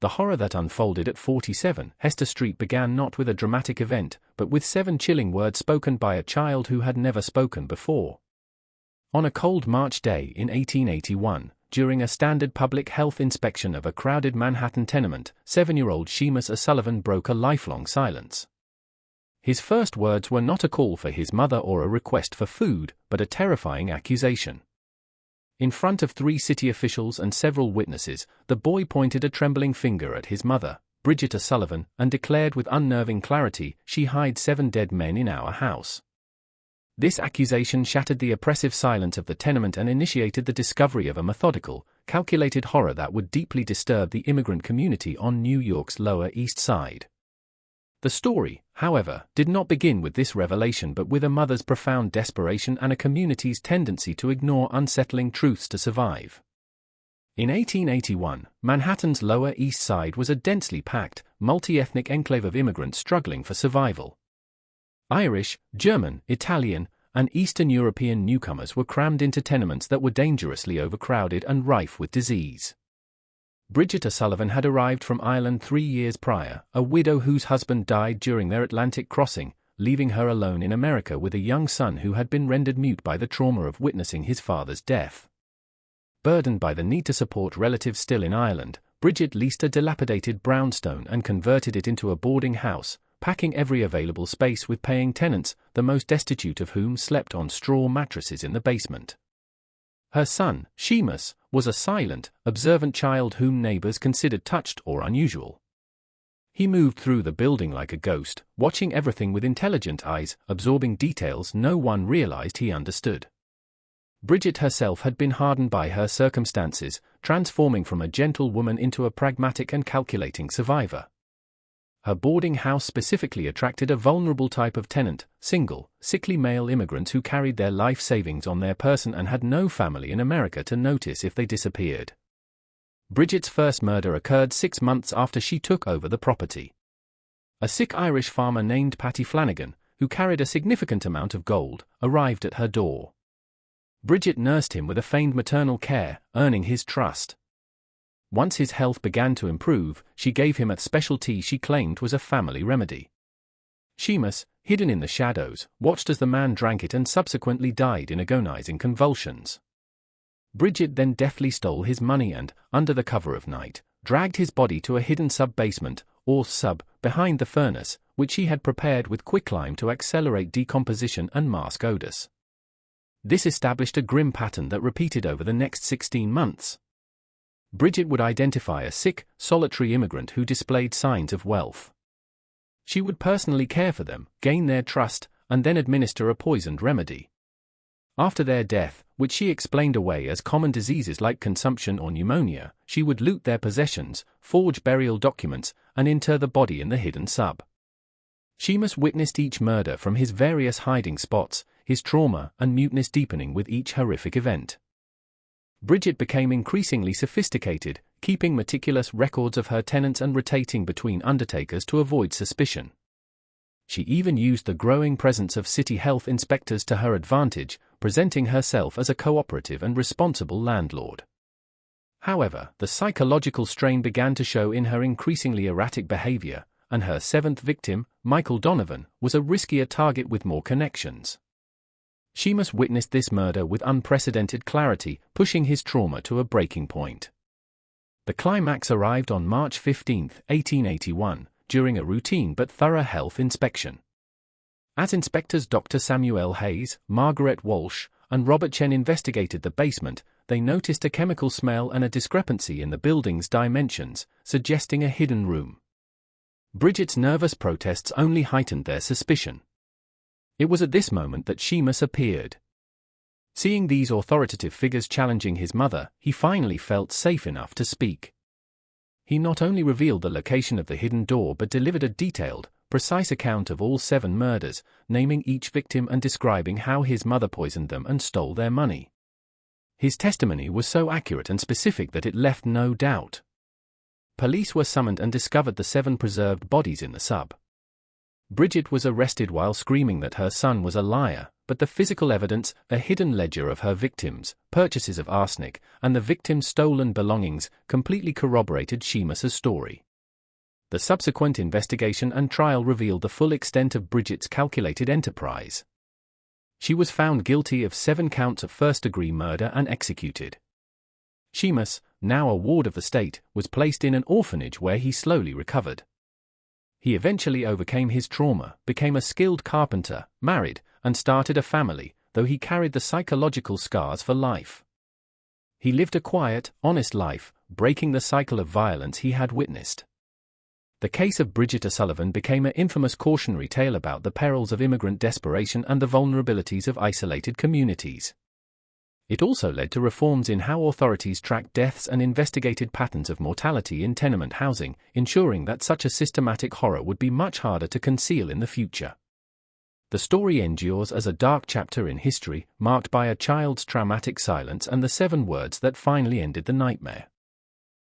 The horror that unfolded at 47 Hester Street began not with a dramatic event, but with 7 chilling words spoken by a child who had never spoken before. On a cold March day in 1881, during a standard public health inspection of a crowded Manhattan tenement, 7-year-old Seamus O'Sullivan broke a lifelong silence. His first words were not a call for his mother or a request for food, but a terrifying accusation. In front of 3 city officials and several witnesses, the boy pointed a trembling finger at his mother, Bridget O'Sullivan, and declared with unnerving clarity, "She hid 7 dead men in our house." This accusation shattered the oppressive silence of the tenement and initiated the discovery of a methodical, calculated horror that would deeply disturb the immigrant community on New York's Lower East Side. The story, however, did not begin with this revelation but with a mother's profound desperation and a community's tendency to ignore unsettling truths to survive. In 1881, Manhattan's Lower East Side was a densely packed, multi-ethnic enclave of immigrants struggling for survival. Irish, German, Italian, and Eastern European newcomers were crammed into tenements that were dangerously overcrowded and rife with disease. Bridget O'Sullivan had arrived from Ireland 3 years prior, a widow whose husband died during their Atlantic crossing, leaving her alone in America with a young son who had been rendered mute by the trauma of witnessing his father's death. Burdened by the need to support relatives still in Ireland, Bridget leased a dilapidated brownstone and converted it into a boarding house, packing every available space with paying tenants, the most destitute of whom slept on straw mattresses in the basement. Her son, Seamus, was a silent, observant child whom neighbors considered touched or unusual. He moved through the building like a ghost, watching everything with intelligent eyes, absorbing details no one realized he understood. Bridget herself had been hardened by her circumstances, transforming from a gentle woman into a pragmatic and calculating survivor. Her boarding house specifically attracted a vulnerable type of tenant, single, sickly male immigrants who carried their life savings on their person and had no family in America to notice if they disappeared. Bridget's first murder occurred 6 months after she took over the property. A sick Irish farmer named Paddy Flanagan, who carried a significant amount of gold, arrived at her door. Bridget nursed him with a feigned maternal care, earning his trust. Once his health began to improve, she gave him a special tea she claimed was a family remedy. Seamus, hidden in the shadows, watched as the man drank it and subsequently died in agonizing convulsions. Bridget then deftly stole his money and, under the cover of night, dragged his body to a hidden sub-basement, or sub, behind the furnace, which she had prepared with quicklime to accelerate decomposition and mask odors. This established a grim pattern that repeated over the next 16 months. Bridget would identify a sick, solitary immigrant who displayed signs of wealth. She would personally care for them, gain their trust, and then administer a poisoned remedy. After their death, which she explained away as common diseases like consumption or pneumonia, she would loot their possessions, forge burial documents, and inter the body in the hidden sub. Seamus witnessed each murder from his various hiding spots, his trauma and muteness deepening with each horrific event. Bridget became increasingly sophisticated, keeping meticulous records of her tenants and rotating between undertakers to avoid suspicion. She even used the growing presence of city health inspectors to her advantage, presenting herself as a cooperative and responsible landlord. However, the psychological strain began to show in her increasingly erratic behavior, and her 7th victim, Michael Donovan, was a riskier target with more connections. Seamus witnessed this murder with unprecedented clarity, pushing his trauma to a breaking point. The climax arrived on March 15, 1881, during a routine but thorough health inspection. As inspectors Dr. Samuel Hayes, Margaret Walsh, and Robert Chen investigated the basement, they noticed a chemical smell and a discrepancy in the building's dimensions, suggesting a hidden room. Bridget's nervous protests only heightened their suspicion. It was at this moment that Seamus appeared. Seeing these authoritative figures challenging his mother, he finally felt safe enough to speak. He not only revealed the location of the hidden door but delivered a detailed, precise account of all 7 murders, naming each victim and describing how his mother poisoned them and stole their money. His testimony was so accurate and specific that it left no doubt. Police were summoned and discovered the 7 preserved bodies in the sub. Bridget was arrested while screaming that her son was a liar, but the physical evidence, a hidden ledger of her victims, purchases of arsenic, and the victim's stolen belongings, completely corroborated Seamus's story. The subsequent investigation and trial revealed the full extent of Bridget's calculated enterprise. She was found guilty of 7 counts of first-degree murder and executed. Seamus, now a ward of the state, was placed in an orphanage where he slowly recovered. He eventually overcame his trauma, became a skilled carpenter, married, and started a family, though he carried the psychological scars for life. He lived a quiet, honest life, breaking the cycle of violence he had witnessed. The case of Bridget O'Sullivan became an infamous cautionary tale about the perils of immigrant desperation and the vulnerabilities of isolated communities. It also led to reforms in how authorities tracked deaths and investigated patterns of mortality in tenement housing, ensuring that such a systematic horror would be much harder to conceal in the future. The story endures as a dark chapter in history, marked by a child's traumatic silence and the 7 words that finally ended the nightmare.